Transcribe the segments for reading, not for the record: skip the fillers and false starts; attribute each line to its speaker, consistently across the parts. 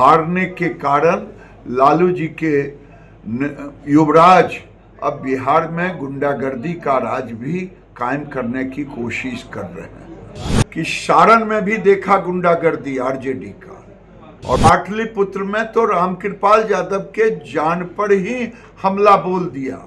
Speaker 1: हारने के कारण लालू जी के युवराज अब बिहार में गुंडागर्दी का राज भी कायम करने की कोशिश कर रहे हैं कि सारण में भी देखा गुंडागर्दी आरजेडी का, और पाटलिपुत्र में तो रामकृपाल यादव के जान पर ही हमला बोल दिया।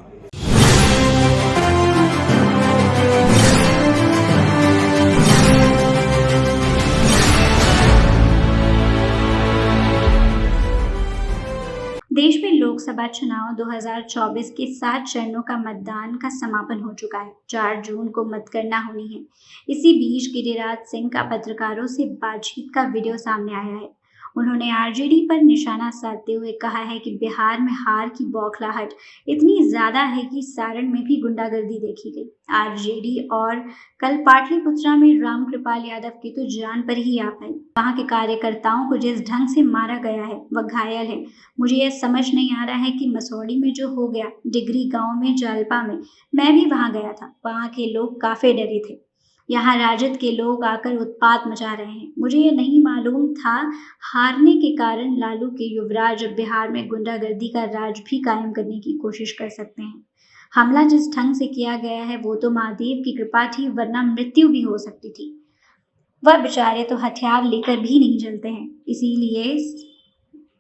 Speaker 2: देश में लोकसभा चुनाव 2024 के 7 चरणों का मतदान का समापन हो चुका है। 4 जून को मतगणना होनी है। इसी बीच गिरिराज सिंह का पत्रकारों से बातचीत का वीडियो सामने आया है। उन्होंने आरजेडी पर निशाना साधते हुए कहा है कि बिहार में हार की बौखलाहट इतनी ज्यादा है कि सारण में भी गुंडागर्दी देखी गई। आरजेडी और कल पाटलिपुत्रा में रामकृपाल यादव की तो जान पर ही आ पाई। वहां के कार्यकर्ताओं को जिस ढंग से मारा गया है वह घायल है। मुझे यह समझ नहीं आ रहा है कि मसौड़ी में जो हो गया, डिगरी गांव में, जालपा में, मैं भी वहां गया था। वहां के लोग काफी डरे थे। यहाँ राजद के लोग आकर उत्पात मचा रहे हैं। मुझे ये नहीं मालूम था हारने के कारण लालू के युवराज अब बिहार में गुंडागर्दी का राज भी कायम करने की कोशिश कर सकते हैं। हमला जिस ढंग से किया गया है वो तो महादेव की कृपा थी, वरना मृत्यु भी हो सकती थी। वह बेचारे तो हथियार लेकर भी नहीं चलते हैं। इसीलिए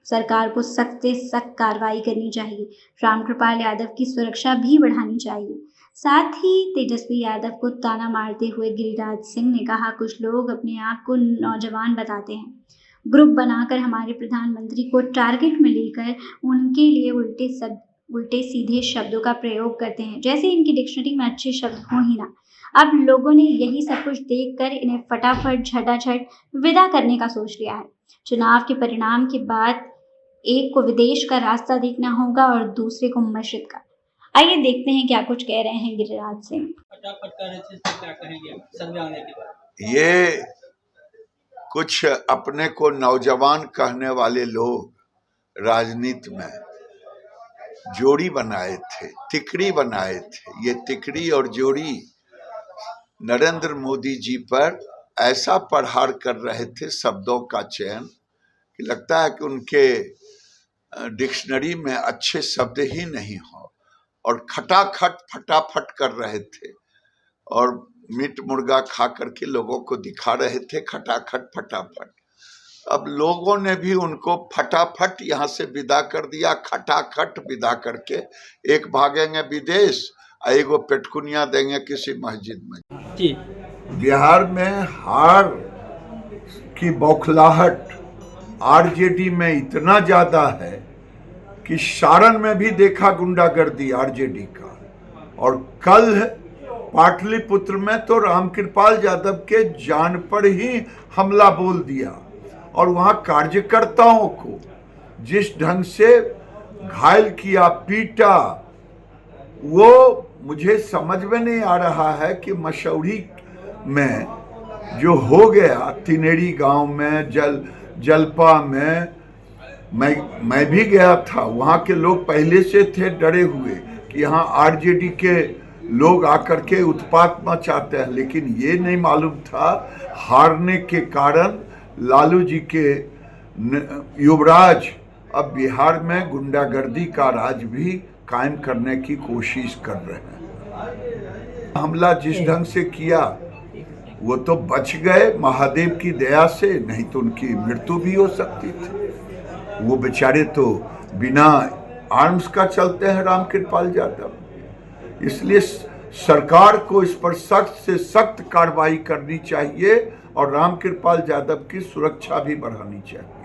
Speaker 2: सरकार को सख्त से सख्त कार्रवाई करनी चाहिए। रामकृपाल यादव की सुरक्षा भी बढ़ानी चाहिए। साथ ही तेजस्वी यादव को ताना मारते हुए गिरिराज सिंह ने कहा, कुछ लोग अपने आप को नौजवान बताते हैं, ग्रुप बनाकर हमारे प्रधानमंत्री को टारगेट में लेकर उनके लिए उल्टे सीधे शब्दों का प्रयोग करते हैं, जैसे इनकी डिक्शनरी में अच्छे शब्द हो ही ना। अब लोगों ने यही सब कुछ देखकर इन्हें फटाफट झटाझट विदा करने का सोच लिया है। चुनाव के परिणाम के बाद एक को विदेश का रास्ता देखना होगा और दूसरे को मस्जिद का। आइए देखते हैं क्या कुछ कह रहे हैं गिरिराज सिंह।
Speaker 3: क्या कहेंगे सर्वे आने के बाद?
Speaker 1: ये कुछ अपने को नौजवान कहने वाले लोग राजनीति में जोड़ी बनाए थे, तिकड़ी बनाए थे। ये तिकड़ी और जोड़ी नरेंद्र मोदी जी पर ऐसा प्रहार कर रहे थे, शब्दों का चयन, कि लगता है कि उनके डिक्शनरी में अच्छे शब्द ही नहीं हो, और खटाखट फटाफट कर रहे थे और मीट मुर्गा खा करके लोगों को दिखा रहे थे खटाखट फटाफट। अब लोगों ने भी उनको फटाफट यहाँ से विदा कर दिया, खटाखट विदा करके एक भागेंगे विदेश और एगो पेटकुनिया देंगे किसी मस्जिद में।
Speaker 3: जी,
Speaker 1: बिहार में हार की बौखलाहट आरजेडी में इतना ज्यादा है कि सारण में भी देखा गुंडागर्दी आरजेडी का, और कल पाटलिपुत्र में तो रामकृपाल यादव के जान पर ही हमला बोल दिया, और वहां कार्यकर्ताओं को जिस ढंग से घायल किया, पीटा, वो मुझे समझ में नहीं आ रहा है कि मसौड़ी में जो हो गया, तिनेरी गांव में, जलपा में, मैं भी गया था। वहाँ के लोग पहले से थे डरे हुए कि यहाँ आरजेडी के लोग आकर के उत्पात मचाते हैं, लेकिन ये नहीं मालूम था हारने के कारण लालू जी के युवराज अब बिहार में गुंडागर्दी का राज भी कायम करने की कोशिश कर रहे हैं। हमला जिस ढंग से किया वो तो बच गए महादेव की दया से, नहीं तो उनकी मृत्यु भी हो सकती थी। वो बेचारे तो बिना आर्म्स का चलते हैं रामकृपाल यादव। इसलिए सरकार को इस पर सख्त से सख्त कार्रवाई करनी चाहिए और रामकृपाल यादव की सुरक्षा भी बढ़ानी चाहिए।